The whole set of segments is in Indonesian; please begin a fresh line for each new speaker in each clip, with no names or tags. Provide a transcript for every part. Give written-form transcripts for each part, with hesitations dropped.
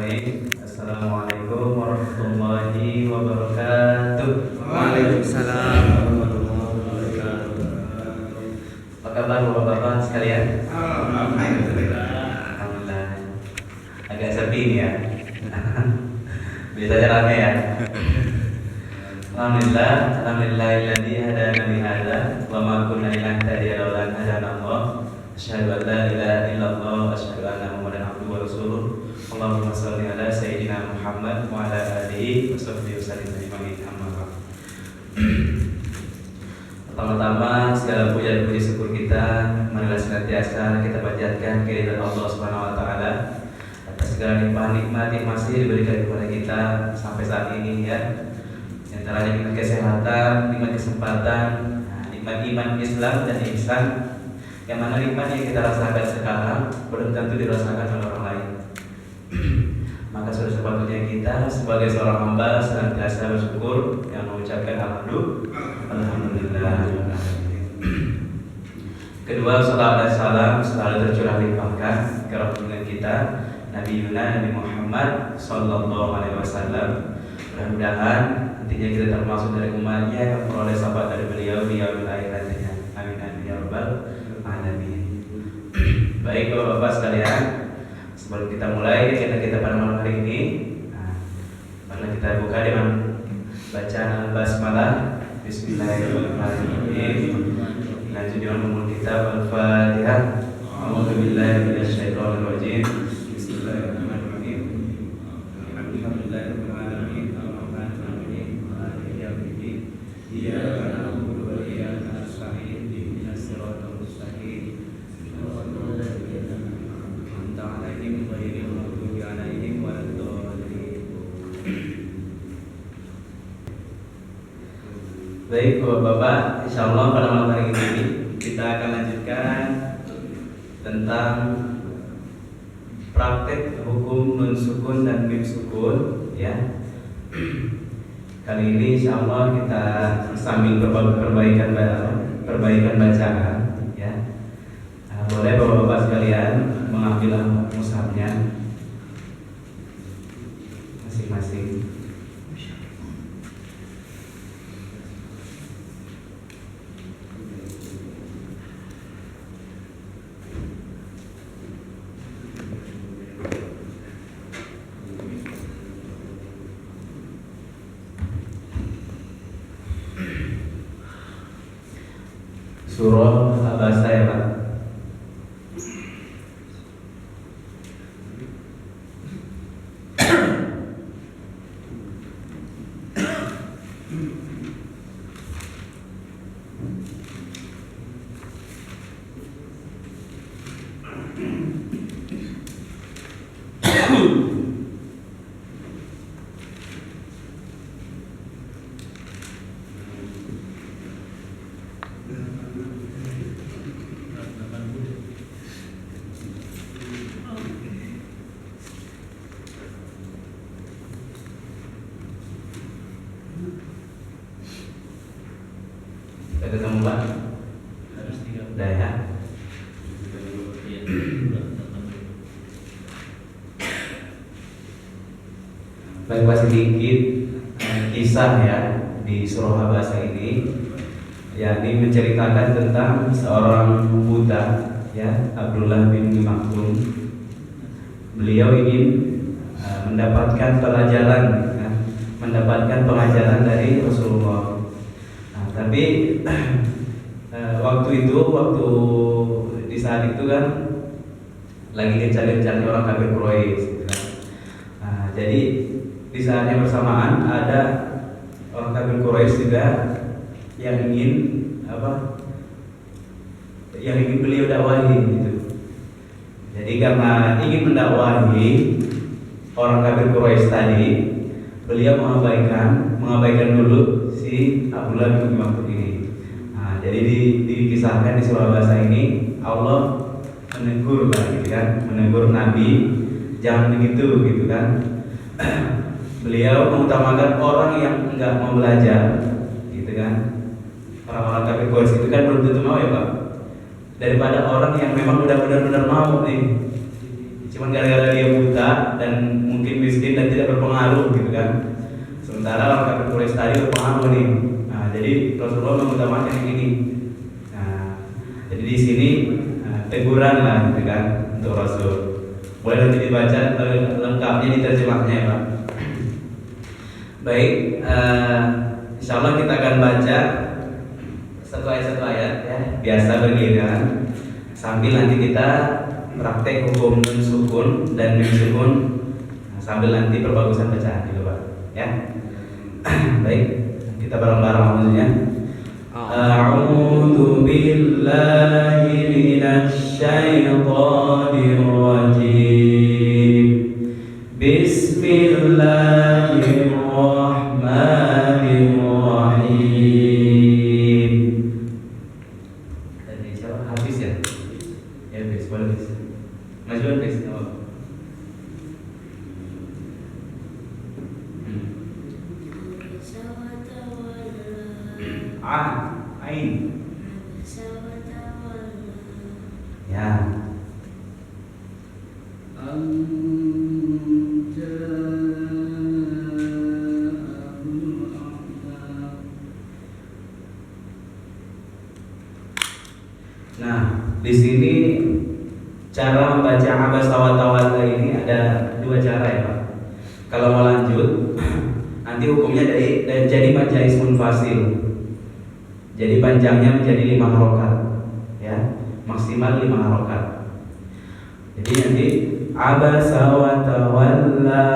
Bismillahirrahmanirrahim. Assalamualaikum warahmatullahi wabarakatuh.
Waalaikumsalam warahmatullahi wabarakatuh.
Apa kabar bapak-bapak sekalian?
Alhamdulillah.
Alhamdulillah. Agak sepi nih ya. Biasanya rame ya. Alhamdulillah, alhamdulillahilladzi hadana li hadza wa ma kunna linahtadiya laula an hadana Allah. Asyhadu an la ilaha illallah wa asyhadu anna Muhammadan abduhu wa rasuluh. Allahumma shalli ala sayyidina Muhammad wa ala alihi wa sahbihi wasallim ajma'in. Amma ba'd. Pertama-tama segala puja dan puji syukur kita marilah senantiasa kita panjatkan kehadirat Allah Subhanahu wa taala atas segala nikmat-nikmat yang masih diberikan kepada kita sampai saat ini ya. Di antaranya nikmat kesehatan, nikmat kesempatan, nikmat iman Islam dan ihsan, yang mana nikmat yang kita rasakan sekarang belum tentu dirasakan oleh orang lain. Maka sudah sepatutnya kita sebagai seorang hamba senantiasa bersyukur yang mengucapkan alhamdulillah. Kedua, salawat dan salam selalu tercurah limpahkan ke junjungan kita Nabi Muhammad sallallahu alaihi wasallam. Mudah-mudahan nantinya kita termasuk dari umatnya yang memperoleh syafaat dari beliau di yaumil akhir nantinya. Amin amin ya rabbal alamin. Baik bapak-bapak sekalian, sebelum kita mulai agenda kita pada malam hari ini, marilah kita buka dengan bacaan al-basmalah. Bismillahirrahmanirrahim. Lanjut dengan memulai kitab Al-Fatihah. A'udzubillahi minasyaitonir rajim. Bismillahirrahmanirrahim. Alhamdulillahirabbil alamin. Arrahmanirrahim. Maliki yaumiddin. Iyyaka na'budu wa iyyaka nasta'in. Ihdinas siratal mustaqim. Shiratal ladzina an'amta 'alaihim ghairil maghdubi 'alaihim waladdallin. Baik bapak-bapak, insyaallah pada malam hari ini kita akan lanjutkan tentang praktek hukum nun sukun dan mim sukun ya. Kali ini insyaallah kita sambil perbaikan bacaan ya. Boleh bapak-bapak sekalian mengambil mushafnya masing-masing. Surah Abasa ya Pak. Ketemu Pak? Harus 3 udah ya. Baik sedikit kisah ya di surah Abasa ini, yakni menceritakan tentang seorang buta ya, Abdullah bin Maktum. Beliau ingin mendapatkan pengajaran dari Rasulullah. Tapi waktu di saat itu kan lagi gencar-gencarnya orang kafir Quraisy gitu kan. Jadi di saat yang bersamaan ada orang kafir Quraisy juga yang ingin beliau dakwahi gitu. Jadi karena ingin mendakwahi orang kafir Quraisy tadi, beliau mengabaikan dulu si Abdullah bin Maktum ini. Jadi dikisahkan di surah Abasa ini Allah menegur gitu kan, menegur Nabi jangan begitu gitu kan. Beliau mengutamakan orang yang enggak mau belajar gitu kan. Orang-orang kafir Quraisy itu kan belum tentu mau ya Pak, daripada orang yang memang udah benar-benar mau nih Cuman gara-gara dia buta dan mungkin miskin dan tidak berpengaruh gitu kan. Sementara orang kafir Quraisy tadi berpengaruh nih. Nah, jadi Rasulullah mengutamakan yang ini. Nah, jadi di sini teguran lah gitu kan untuk Rasul. Boleh nanti dibaca lengkapnya di terjemahnya ya Pak. Baik, insya Allah kita akan baca satu ayat ya, biasa bergiliran. Sambil nanti kita praktek hukum nun sukun dan mim sukun, sambil nanti perbagusan bacaan gitu Pak ya. Baik, kita bareng-bareng maksudnya. A'udzu billahi minasy syaithanir rajim. Bismillahirrahmanirrahim. Tadi siapa? Habis ya? Ya habis, boleh habis. Majuan habis. Ain. Ya. Nah, di sini cara membaca abasa wa tawalla ini ada dua cara ya Pak. Kalau mau lanjut, nanti hukumnya jadi baca ismun fasil. Jadi panjangnya menjadi 5 harokat, ya maksimal 5 harokat. Jadi nanti abasa wa tawalla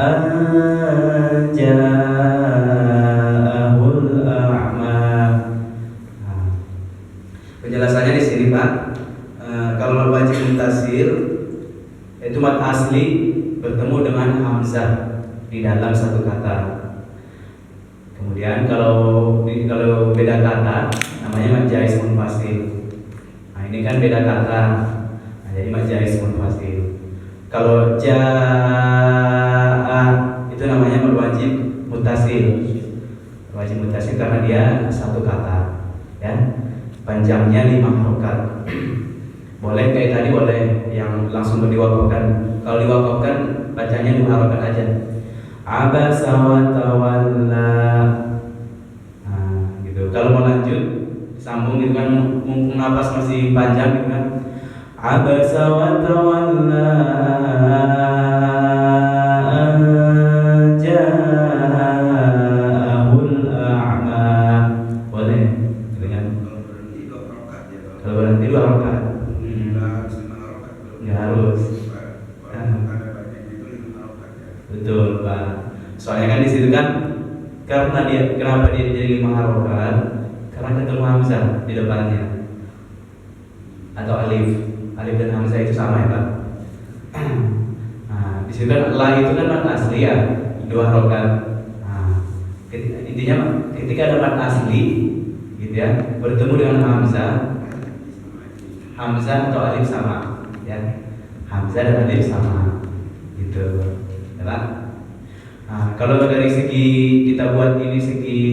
an ja'ahul a'ma. Nah, penjelasannya di sini Pak. Kalau baca muntasir itu mat asli bertemu dengan hamzah di dalam satu kata. Kemudian kalau beda kata namanya mad jaiz munfasil. Nah, ini kan beda kata. Nah, jadi mad jaiz munfasil. Kalau jaa itu namanya mad wajib muttasil. Wajib muttasil karena dia satu kata, ya. Panjangnya 5 harokat. Boleh kayak tadi, boleh yang langsung diwakafkan. Kalau diwakafkan bacanya 2 harokat aja. Abasa wa tawalla. Nah, gitu. Kalau mau lanjut sambung gitu kan, mumpung napas masih panjang gitu kan. Abasa wa tawalla an ja'ahul a'ma. Boleh gitu kan. Kalau berhenti 2 harokat. Enggak harus. Betul Pak. Soalnya kan di situ kan kenapa dia jadi 5 harokat? Karena ketemu hamzah di depannya atau alif dan hamzah itu sama ya Pak. Nah, di situ kan la itu kan mad asli ya, 2 harokat. Nah, intinya ketika ada mad asli gitu ya, bertemu dengan hamzah atau alif sama ya. Hamzah dan alif sama gitu. Nah, kalau dari segi kita buat ini segi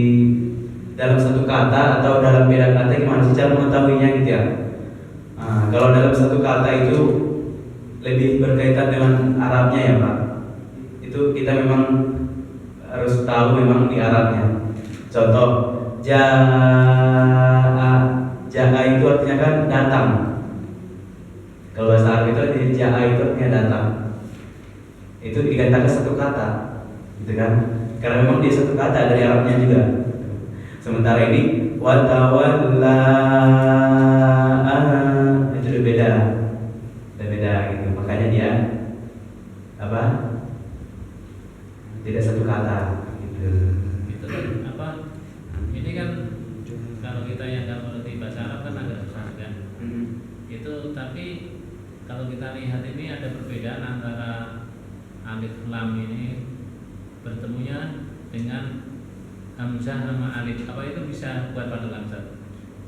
dalam satu kata atau dalam beda kata, gimana sih cara mengetahuinya gitu ya? Kalau dalam satu kata itu lebih berkaitan dengan Arabnya ya Pak. Itu kita memang harus tahu memang di Arabnya. Contoh, jaa itu artinya kan datang. Kalau bahasa Arab itu jaa itu artinya datang. Itu dikatakan satu kata, gitu kan? Karena memang dia satu kata dari Arabnya juga. Sementara ini watawalla itu udah beda gitu. Makanya dia apa? Tidak satu kata, gitu.
Itu kan apa? Ini kan kalau kita yang nggak mengerti bahasa Arab kan agak susah kan? Itu tapi kalau kita lihat ini ada perbedaan antara alif lam ini bertemunya dengan hamzah sama alif. Apa itu bisa buat patokan Ustaz?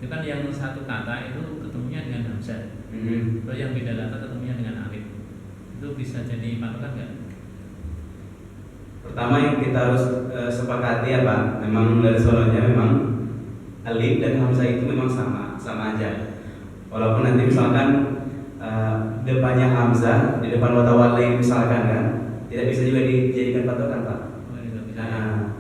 Itu kan yang satu kata itu ketemunya dengan hamzah. Terus yang beda kata ketemunya dengan alif. Itu bisa jadi patokan nggak?
Pertama yang kita harus sepakati ya Pak, memang dari sononya memang alif dan hamzah itu memang sama aja. Walaupun nanti misalkan depannya hamzah di depan mutawalli misalkan kan, tidak bisa juga dijadikan patokan Pak.
Oh, ini nggak bisa.
Nah,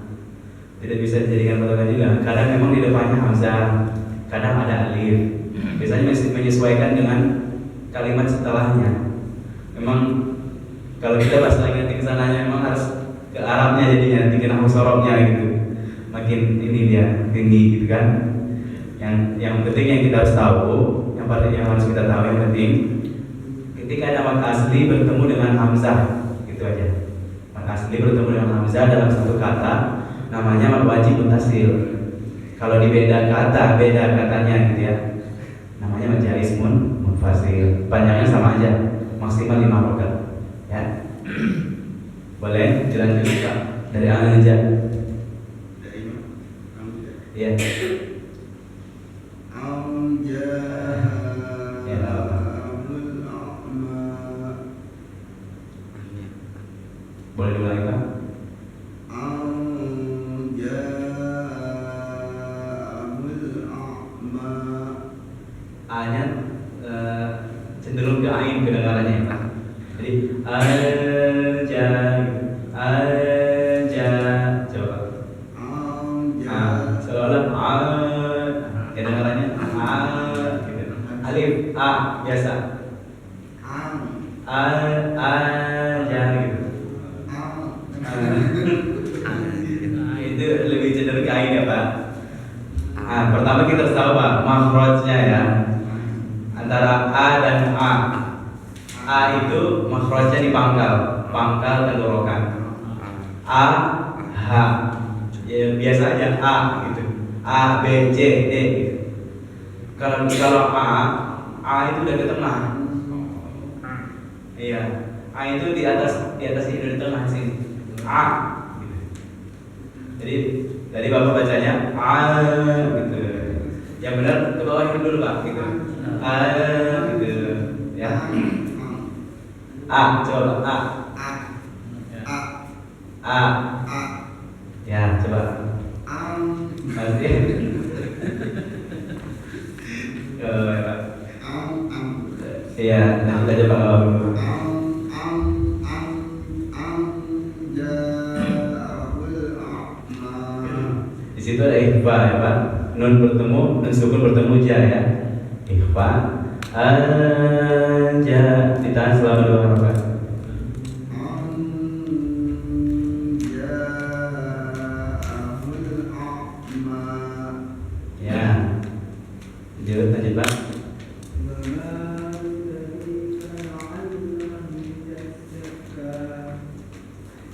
tidak bisa dijadikan patokan juga. Kadang memang di depannya hamzah, kadang ada alif. Biasanya menyesuaikan dengan kalimat setelahnya. Memang kalau kita bahas lagi nanti kesananya memang harus ke Arabnya jadinya, nanti ke nahwu sorobnya gitu. Makin ini dia tinggi gitu kan. Yang penting yang kita harus tahu, yang harus kita tahu yang penting ketika ada mad asli bertemu dengan hamzah, gitu aja. Mad asli bertemu dengan hamzah dalam satu kata namanya mad wajib mutasil. Kalau di beda katanya gitu ya, namanya mad jaiz munfasil. Panjangnya sama aja, maksimal 5 harokat. Ya, boleh dilanjut Pak dari awal aja.
Dari kamu ya.
Ya. Boleh diulangi Pak? A-nya cenderung ke ain kedengarannya ya Pak. Jadi aja coba. Seolah kedengarannya gitu. Alif a biasa. Aja gitu. Itu lebih cenderung ke ain ya Pak. Pertama kita harus tahu Pak makhrajnya ya. Antara a dan a. A itu makhrajnya di pangkal tenggorokan. A, H. Ya, biasa aja A gitu. A, B, C, D gitu. Kalau A itu udah di tengah. Iya. A itu di atas ini udah di tengah sini. A gitu. Jadi tadi Bapak bacanya A gitu. Yang benar ke bawah dulu Pak gitu. A gitu. Ya. A, coba A. Ya, coba. Nanti. Iya, nanti kita coba dulu. Di situ ada ikhfa ya Pak. Nun bertemu, nun sukun bertemu ja ya. Ikhfa. Aja ditahan selama 2 harokat. Ya, lanjut Pak.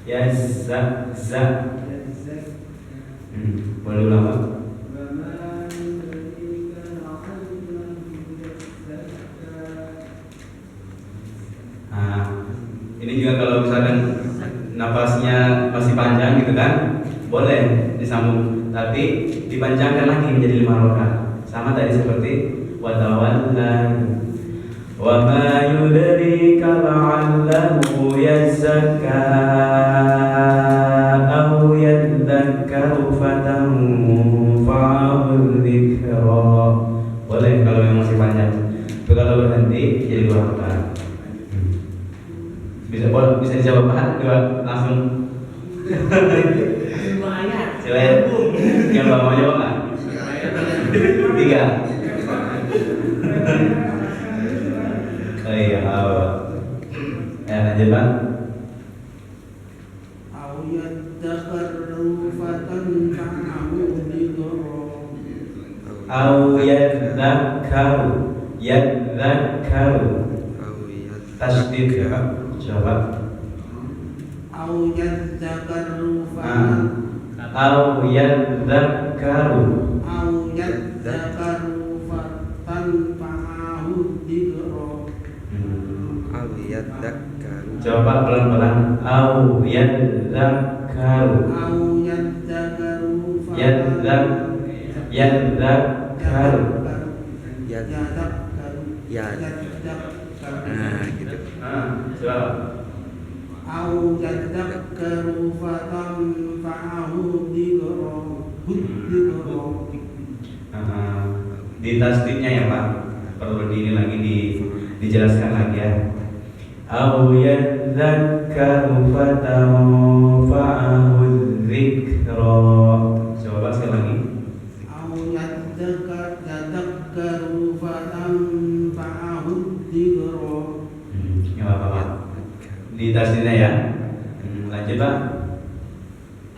Ya za. Boleh ulang Pak. Ini juga kalau misalkan napasnya masih panjang gitu kan, boleh disambung, tapi dipanjangkan lagi menjadi 5 harokat. Sama tadi seperti watawalla. Wa ma yudrika la'allahu yazakka aw yadzakkaru fatanfa'ul dzikra. Boleh kalau yang masih panjang. Tapi kalau berhenti jadi 2 harokat. Bisa dijawab Pak? Coba langsung. Silakan. Yang mau jawab nggak? 3. Oh iya, ya lanjut Pak. Yadzakkaru. Tasdid ya Pak. Coba.
Au yadzakaru fatanfa'ahu dzikra.
Coba pelan-pelan. Au yadzakaru. Yadzakaru.
Nah, gitu.
Coba.
Au yadzakkaru fatanfa'ahu dzikra.
Di tasdidnya ya Pak, perlu di ini lagi Dijelaskan lagi ya. Au yadzakkaru fatanfa'ahu dzikra. Coba sekali lagi.
Au yadzakkaru fatanfa'ahu dzikra.
Enggak apa-apa. Di tasdidnya ya. Lanjut Pak.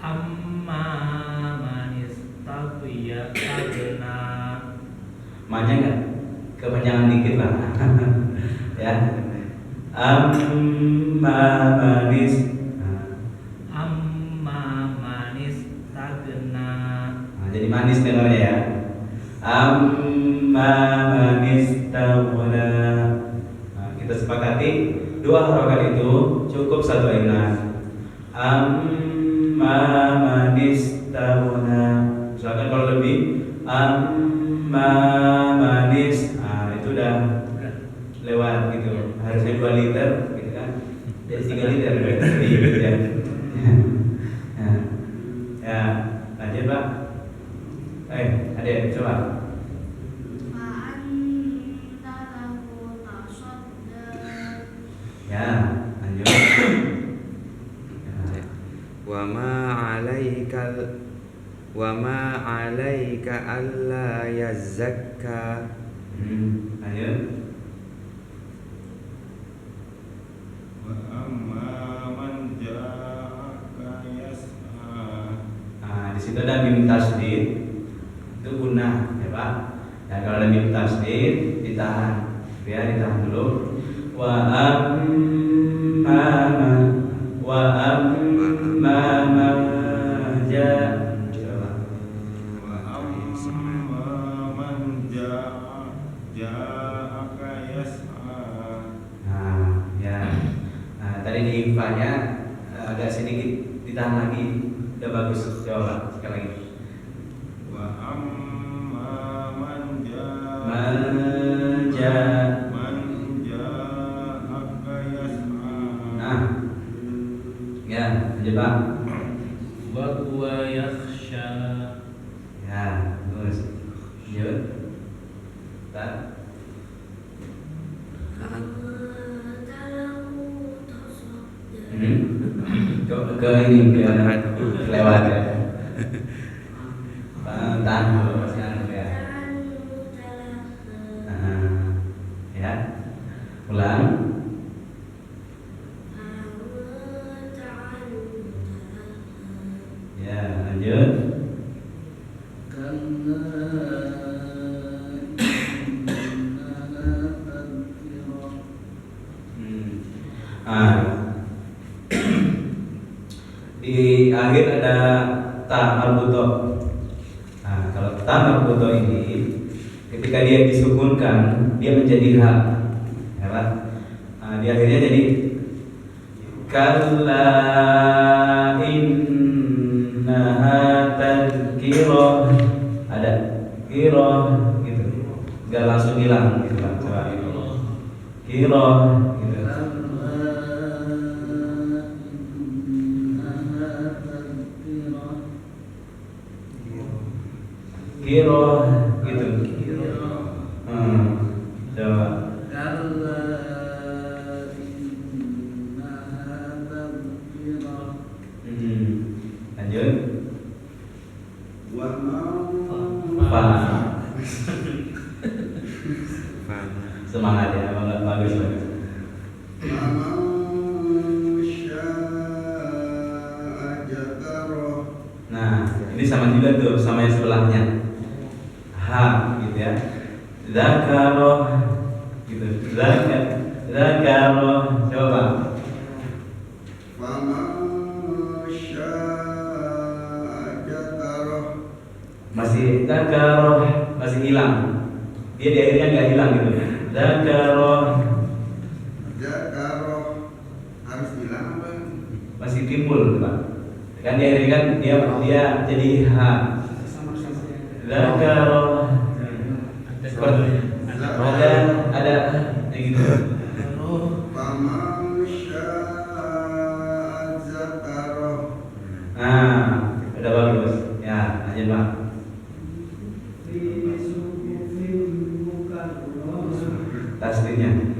Amma manistawiya adna.
Maknya enggak kepanjangan dikit lah. Ya. Amma manis.
Amma manistagna.
Nah, jadi manis dengarnya ya. Amma manis tawna. Nah, kita sepakati dua harokat itu cukup satu ainan. Amma manis tawna. Misalkan kalau lebih amma manis, nah itu udah lewat gitu. Harusnya 2 liter gitu kan. Jadi 3 liter gitu ya. Ya, lanjut Pak. Adek coba. Ya, lanjut.
Wa ma 'alaika alla yazakka.
Lanjut.
Wa amma man ja'aka yas'a.
Nah, di situ ada mim tasdid. Itu guna, ya Pak. Nah, kalau ada mim tasdid ditahan. Ya, ditahan dulu. Wa amma man ja'aka.
Wa amma man ja'aka yas'a.
Nah, ya. Nah, tadi di infanya agak sedikit ditahan lagi. Udah bagus. Coba sekali lagi.
Wa amma man
Manja.
ja'aka yas'a.
Nah, ya, lanjut Pak.
Wa huwa yakhsha.
Ya, terus. Lanjut. Tak. Ke ini kelewat ya. Tahan dulu masih anu ya. Ya. Ulang. Ya, lanjut. Di akhir ada ta marbutoh. Nah, kalau ta marbutoh ini ketika dia disukunkan dia menjadi ha, ya kan? Nah, di akhirnya jadi kalla innaha tadhkirah. Ada kirah gitu. Enggak langsung hilang gitu Pak. Coba. Kirah gitu. Kirah gitu. Coba. Lanjut. Fa. Semangat ya, bagus bagus. Nah, ini sama juga tuh, sama yang sebelahnya. Ha, gitu ya. Zakaroh, gitu. Zakaroh, coba. Masih zakaroh, masih hilang. Dia di akhirnya nggak hilang gitu. Zakaroh
harus hilang apa?
masih timbul, Pak. Kan di akhirnya kan dia jadi ha. Zakaroh. Ada gitu. Nah, udah bagus. Ya, lanjut Pak. Tasdidnya.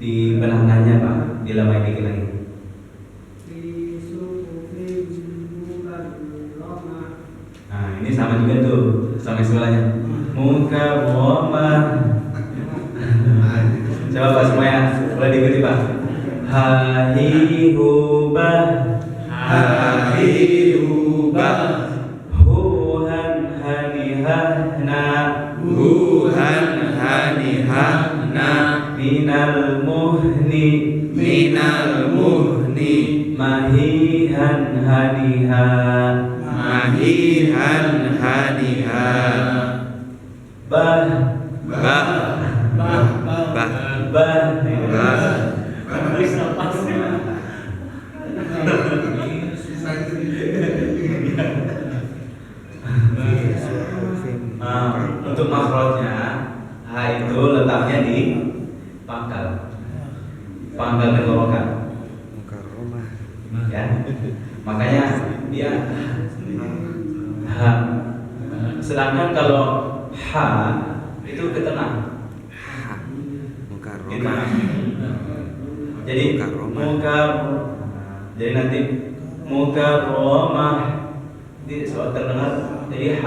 di penangannya Pak, dilambai dikit lagi. Nah ini sama juga tuh, sama sekolahnya. Mukarramah. Coba Pak semuanya, boleh diikuti Pak. Hahihubah,
hahihubah,
huhan hanihahna,
huhan hanihahna,
minal muhni,
minal muhni,
mahihan haniha,
mahihan haniha,
bah,
bah,
Bah,
bah,
bah,
bah.
Untuk makhrajnya H itu letaknya di pangkal tenggorokan
Mukarramah.
ya, makanya dia H. Sedangkan kalau H itu ke tengah
Ha.
gitu.
Mukarramah.
Jadi
Mukarramah.
jadi nanti mukarramah di soal terdengar jadi H.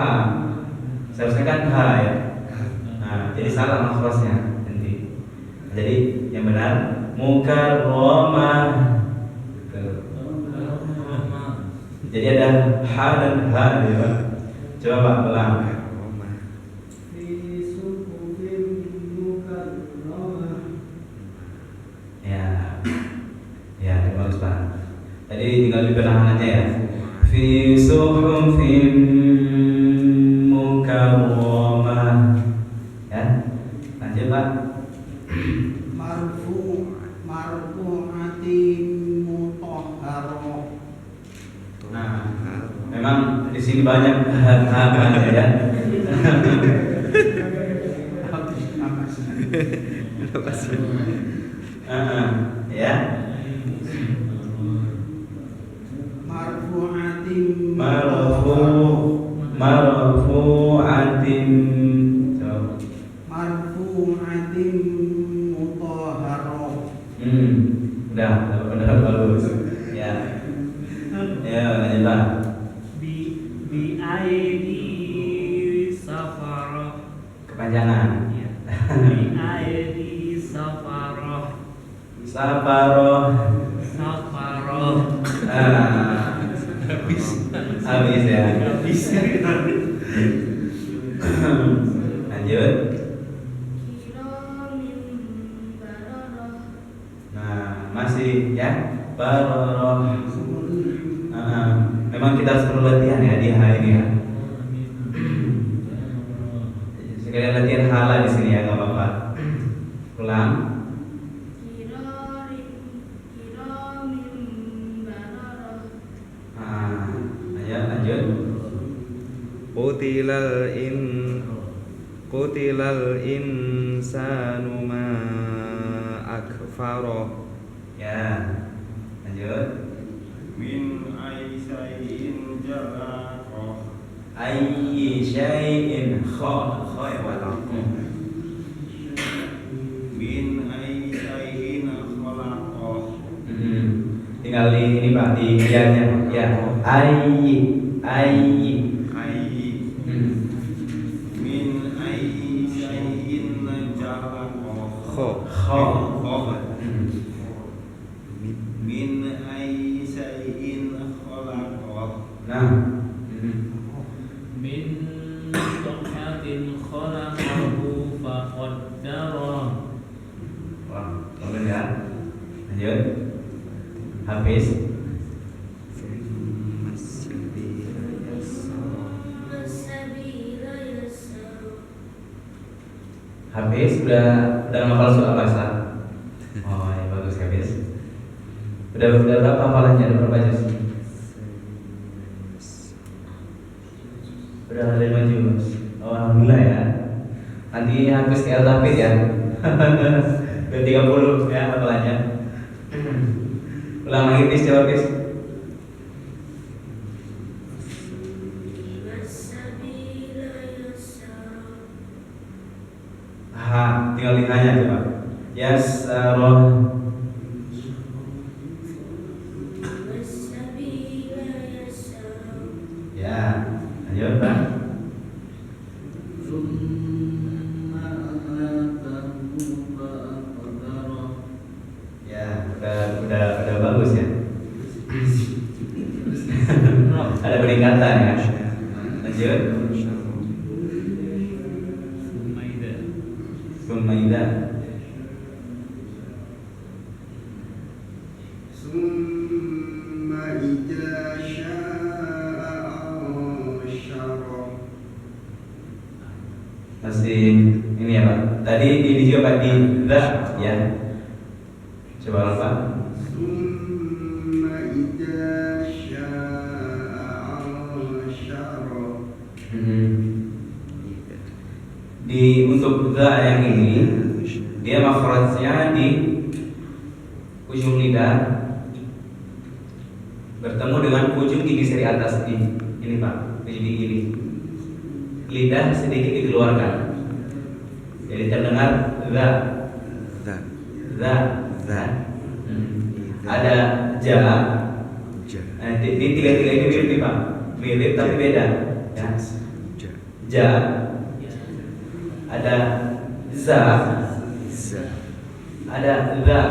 Seharusnya kan H ya. Nah, jadi salah makhrajnya nanti. Jadi yang benar mukarramah. Jadi ada H dan H ya Pak. Coba Pak ulang.
Mukarramah.
Ya. Ya, bagus Pak. Tadi tinggal di penanganannya ya. Fi suhufin mukarramah. Ya. Lanjut Pak.
Marfu'atin mutahharah.
Nah, memang di sini banyak hal ya. Ya.
Marfu'atin
Marfu'atin. Coba.
Marfu'atin mutahharah.
Udah bagus. Ya. Ya, lanjut Pak.
bi aidi safarah.
Kepanjangan.
Bi aidi safarah.
Safaroh. Habis ya. Lanjut. Nah, masih ya. Baroroh. Memang kita harus perlu latihan ya di H ini ya. Sekalian latihan hala di sini ya, nggak apa-apa. Ulang. Ayo lanjut.
Qutilal insanu ma akfarah.
Ya. Lanjut.
Min aisyai'in jalaqah.
Ayyi syai'in kha ya Pak.
Min aisyai'in khalaqah.
Tinggal di ini Pak, di ianya ya. Ayyi.
Ayyi. Min aisyai'in jalaqah.
Kho.
Min aisyai'in khalaqah.
Nah.
Min nutfatin khalaqahu faqaddarah.
Wah, kemudian ya. Lanjut. Habis. Habis udah ngapal soal bahasa. Oh ya bagus habis. Udah berapa hafalannya? Ada berapa juz? Udah ada 5 juz. Oh, alhamdulillah ya. Nanti habis ke Al-Tahfidz ya. Udah 30 ya hafalannya. Ulang lagi bis, jawab bis. Tinggal ditanya coba. Yassara. Ya, lanjut Pak. Ya, udah bagus ya. Ada peningkatan ya. Lanjut. Sumaidah.
Summa idza sya'a ansyara.
Masih ini ya Pak. Tadi ini juga Pak di the ya. Coba ulang Pak.
Summa idza sya'a ansyara.
Di untuk the yang ini dia makhrajnya di ujung lidah bertemu dengan ujung gigi seri atas ini Pak, ujung gigi ini. Lidah sedikit dikeluarkan. Jadi terdengar the. Ada ja. Di tiga-tiga ini mirip nih Pak. Mirip tapi beda. Ya. Ja. Ada za. Ada the.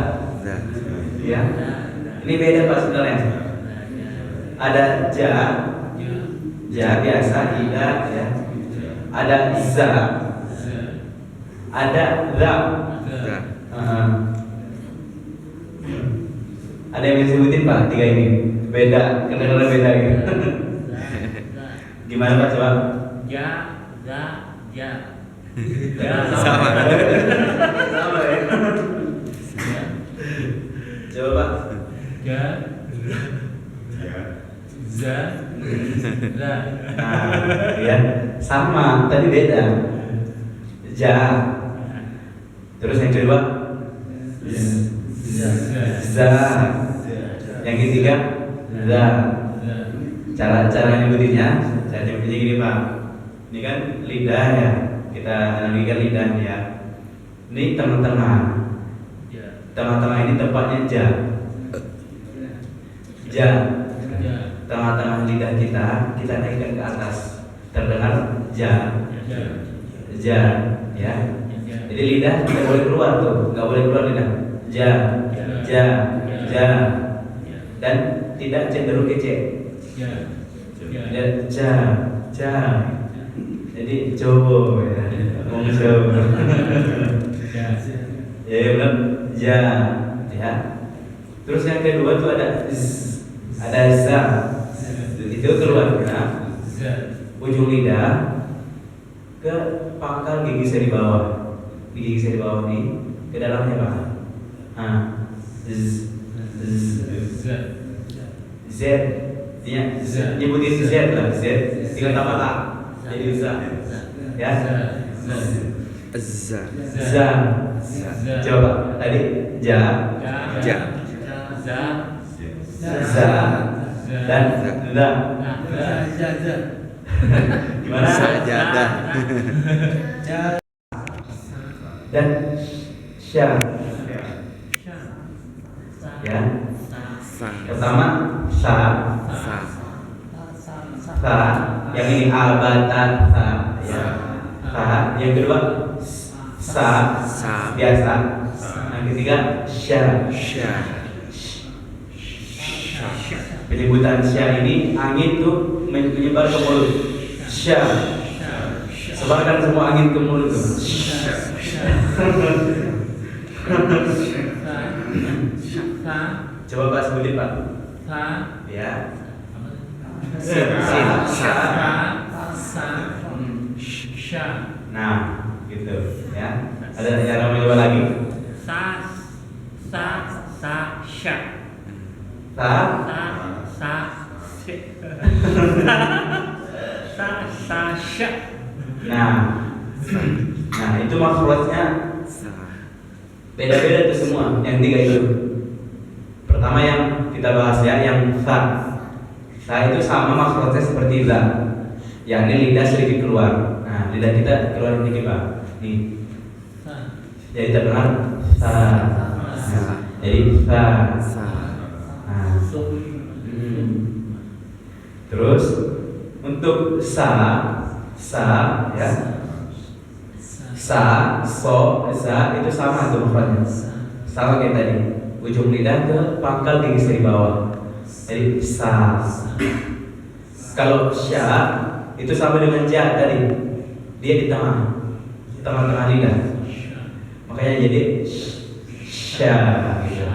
Ya. Ini beda Pak sebenarnya. Ada ja biasa tidak ya. Ada za. Ada za. Ada yang bisa sebutin Pak tiga ini beda, kedengaran beda gitu. Gimana Pak coba?
Ja.
Sama ya. Coba Pak.
Ja. Za.
Nah, ya sama tadi beda. Ja. Terus yang kedua za. Yang ketiga za. Cara nyebutinnya, gini Pak. Ini kan lidah ya. Kita analogikan lidah ya. Ini tengah-tengah. Tengah-tengah ini tempatnya ja. Ja. Tengah-tengah lidah kita naikkan ke atas. Terdengar ja. Ja, ya. Jadi lidah tidak boleh keluar tuh, nggak boleh keluar lidah. Ja. Dan tidak cenderung kecil. Ja. Jadi coba ya, mau coba. Ya benar, ja. Ya. Terus yang kedua tuh ada za. Itu keluar ujung lidah ke pangkal gigi seri bawah. Gigi seri bawah nih ke dalamnya Pak. Z. Ya, nyebutin Z lah, Z. Tinggal tambah A. Jadi za. Ya. Za. Coba tadi ja. Za. Dan za. Gimana?
Sajadah.
Dan sya. Ya. Pertama sa. Sa. Yang ini abata sa. Ya. Sa. Yang kedua sa. Biasa. Yang ketiga sya. Penyebutan sya ini angin tuh menyebar ke mulut. Sya. Sebarkan semua angin ke mulut tuh. Coba Pak sebutin Pak. Ya. Nah, gitu ya. Ada cara mencoba lagi. Nah itu makhrajnya beda-beda tuh semua yang tiga itu. Pertama yang kita bahas ya, yang sa. Sa itu sama makhrajnya seperti za. Yang ini lidah sedikit keluar. Nah lidah kita keluar sedikit Pak. Nih. Jadi terdengar sa. Jadi sa. Nah. Terus untuk sa ya. Sa, so, za itu sama tuh mufradnya. Sama kayak tadi. Ujung lidah ke pangkal gengis dari bawah. Jadi sa. Kalau sya itu sama dengan ja tadi. Dia di tengah lidah. Makanya jadi sya gitu.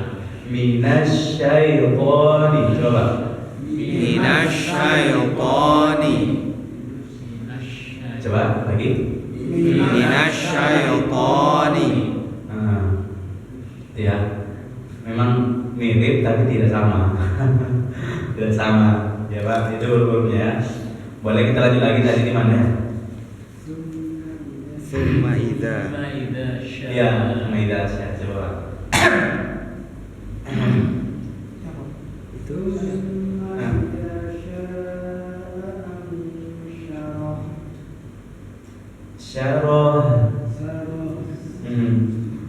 Minasyaitoni. Coba.
Minasyaitoni.
Coba lagi.
Minasyaitoni.
Ya, memang mirip tapi tidak sama. Tidak sama. Ya Pak, itu hurufnya ya. Boleh kita lanjut lagi tadi di mana ya?
Summa idza.
Iya, Maida ya, coba.
Itu
Syarah.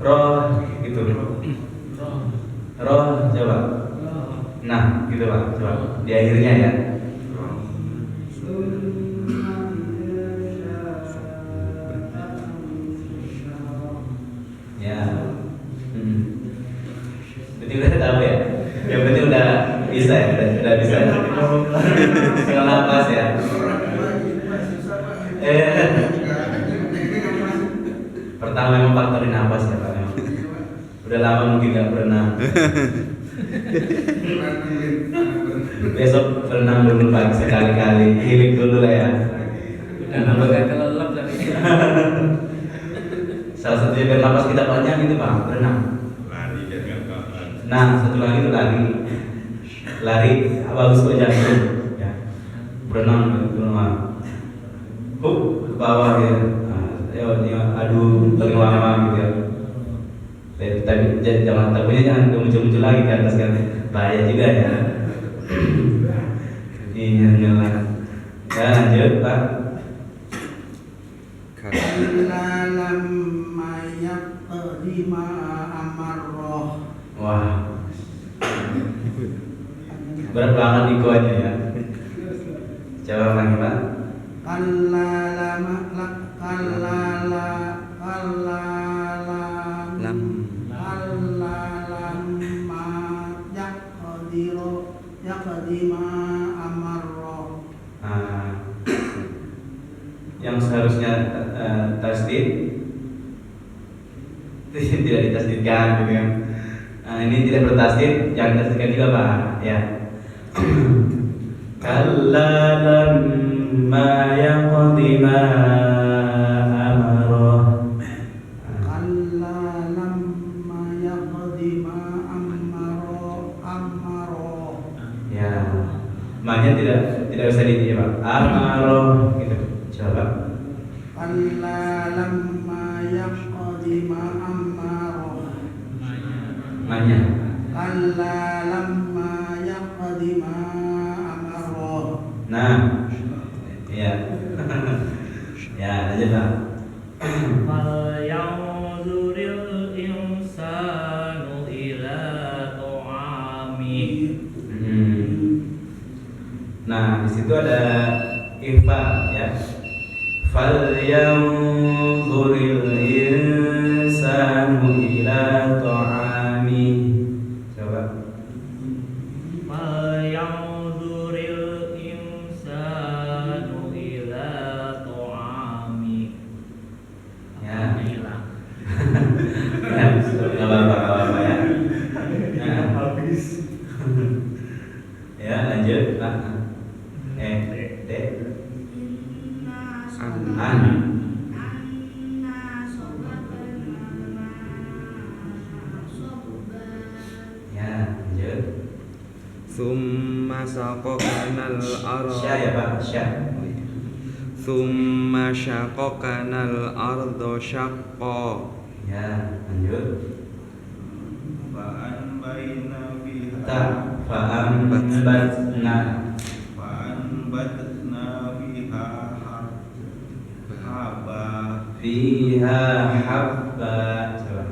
Roh gitu. Roh coba. Nah, gitu Pak. Coba di akhirnya ya. Ya. Berarti udah tahu ya. Ya berarti udah bisa ya, udah bisa. Tinggal napas ya. Pertama memang faktorin napas ya Pak. Memang. Udah lama mungkin nggak berenang. Besok berenang dulu Pak sekali-kali, healing dulu lah ya.
Udah lama gak kelelep tadi.
Salah satunya biar napas kita panjang itu Pak, berenang.
Lari jaga kapan.
Nah, satu lagi itu lari bagus buat jantung ya. Berenang dulu mah. Ke bawah ya. Aduh, paling lama gitu ya. Tapi jangan takutnya jangan muncul-muncul lagi ke atas kan, bahaya juga ya. Iya nyala. Ya lanjut Pak.
Kalla lamma yaqdi ma amarrah.
Wah, berat banget ikonya ya. Coba lagi Pak.
Kalla lamma yaqdi ma amarrah.
Yang seharusnya tasdid tidak ditasdidkan gitu kan. Ini tidak bertasdid, jangan tasdidkan juga Pak ya. Kalla lamma yaqdi ma amarah.
Kalla lamma yaqdi ma amarrah.
Ya, maknya tidak usah di Pak. Amarah gitu. Coba.
Kalla lamma yaqdi ma amarrah.
Maknya.
Kalla lamma yaqdi ma amarrah.
Nah, ya. Ya, lanjut Pak.
Falyanzuril insanu ila ta'ami.
Nah, di situ ada ikhfa ya. Falyanzuril insanu ila ta'ami. Coba.
Falyanzuril insanu ila ta'ami.
Ya.
Hilang.
Ya, nggak apa-apa ya. Nah,
Habis.
ya lanjut Pak. D. An. Ya, lanjut.
Summa saqaqanal
Sya ya Pak, sya.
Summa syaqaqanal arda syaqqa.
Ya, lanjut.
Fa'an baina biha.
Ta fa'ambatna
Fa'anbatna biha haba.
fiha habba. Coba.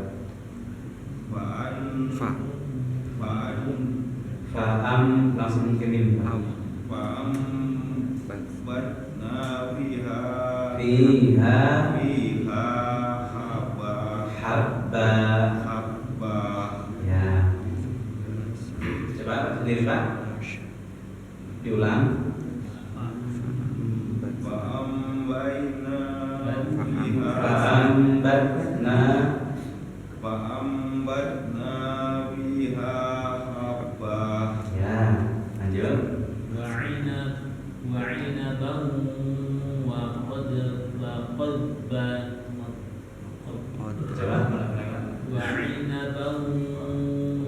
langsung mungkin ini Pak.
Fa'ambatna fiha
Fiha
habba
habba. Ya. Coba sendiri Pak. Diulang.
Fa'ambatna
Fa'ambatna.
fiha habba.
Ya, lanjut.
wa'inaban wa qadba
Coba ulang-ulang.
wa'inaban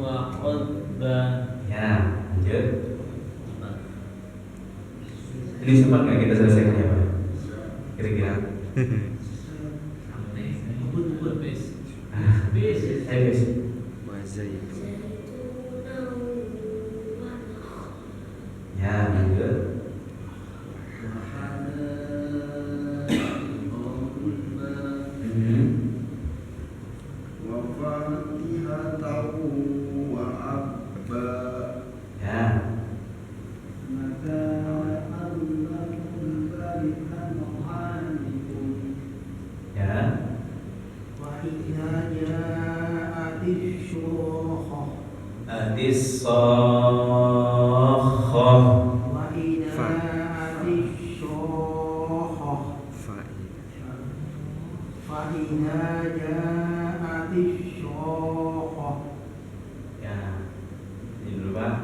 wa qadba.
Ya, lanjut. Ini sempat nggak kita selesaikan ya Pak? Kira-kira? Habis.
Wazaitun.
Ya, lanjut.
Wa fakihatan wa abba.
Ya. Ya. As-sakhah. Ya. Ini dulu Pak.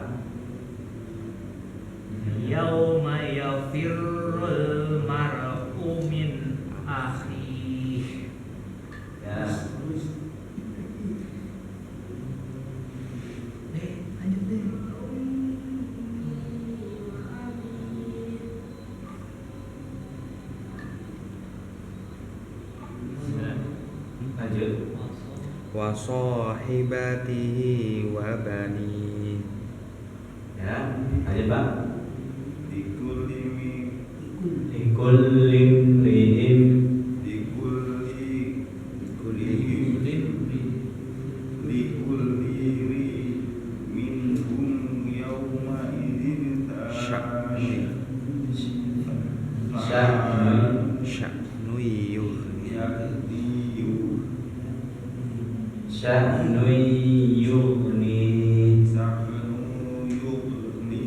Yauma yafirrul mar'u min akhihi.
Ya. Lanjut.
Wa sahibatihi wa bani.
Ya. Lanjut Pak.
Likulli
Likulli imri'in
minhum yawma idzin
Sya'nu yughni.
Sya'nu yughni.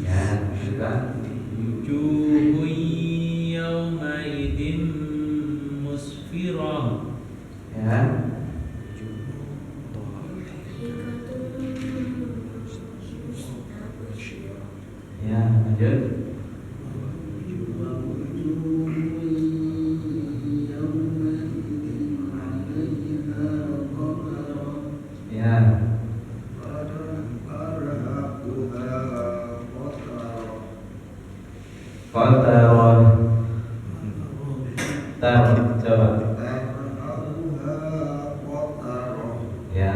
Ya, sudah.
Wujuhun yawmaidin musfirah.
Ya. Ya, lanjut. Ya. Qatarun. Coba. Ya.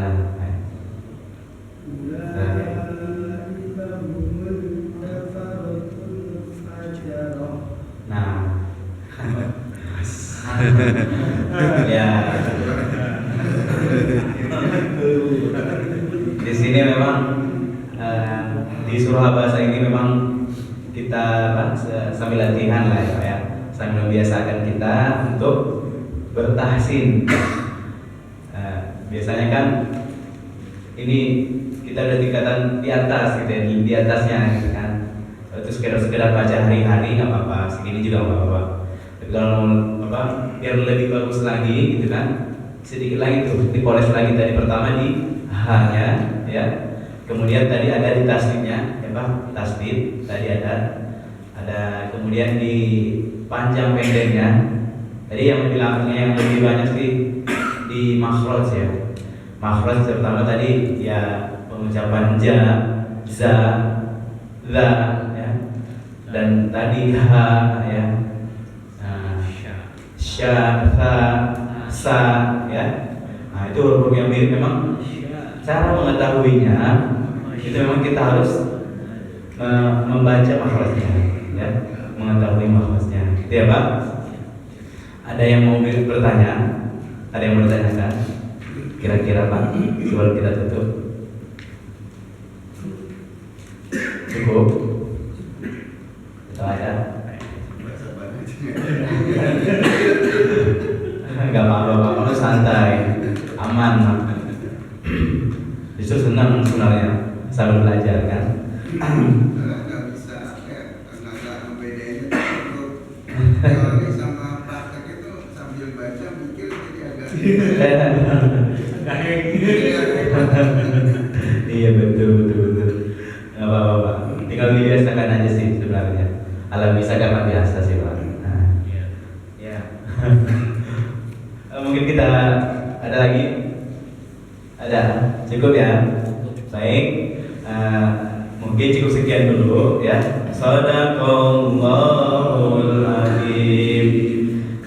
Nah. Ya. Di sini memang di surah bahasa ini memang kita sambil latihan lah ya, sambil membiasakan kita untuk bertahsin. Biasanya kan ini kita udah tingkatan di atas gitu ya, di atasnya gitu kan. Itu sekedar baca hari-hari nggak apa-apa, segini juga nggak apa-apa. Tapi kalau apa biar lebih bagus lagi gitu kan, sedikit lagi tuh dipoles lagi. Tadi pertama di H-nya ya, kemudian tadi ada di tasdidnya ya Pak, tasdid tadi ada kemudian di panjang pendeknya. Tadi yang lebih banyak sih di makhraj ya. Makhraj terutama tadi ya pengucapan ja, za, la ya, dan tadi ha ya, sya, tha, sa ya. Nah itu huruf yang mirip. Memang cara mengetahuinya itu memang kita harus membaca makhrajnya ya, mengetahui makhrajnya. Itu ya Pak. Ada yang mau bertanya? Ada yang mau bertanyakan? Kira-kira Pak, sebelum kita tutup. Cukup. Itu aja. Enggak apa-apa, kalau santai, aman. Justru senang sebenarnya sambil belajar kan.
Nggak bisa nggak bedain itu teori sama praktek itu sambil baca mikir jadi agak
Iya betul. Nggak apa-apa. Tinggal dibiasakan aja sih sebenarnya. Alam bisa karena biasa sih Pak. Nah,
Iya.
ya. Mungkin kita ada lagi? Ada, cukup ya. Baik. Mungkin cukup sekian dulu ya. Shadaqallahul azim.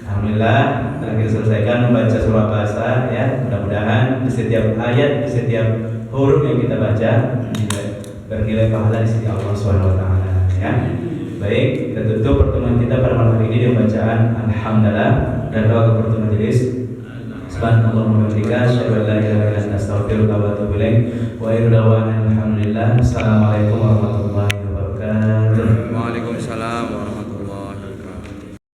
Alhamdulillah telah kita selesaikan membaca surah Baqarah ya. Mudah-mudahan di setiap ayat, di setiap huruf yang kita baca bernilai pahala di sisi Allah Subhanahu wa taala ya. Baik, kita tutup pertemuan kita pada malam hari ini dengan bacaan alhamdulillah dan doa kepada majelis. Subhanallah wa bihamdika asyhadu an la ilaha illa anta astaghfiruka wa atubu ilaik. Wa akhiru da'wana alhamdulillah. Assalamualaikum warahmatullahi wabarakatuh.
Waalaikumsalam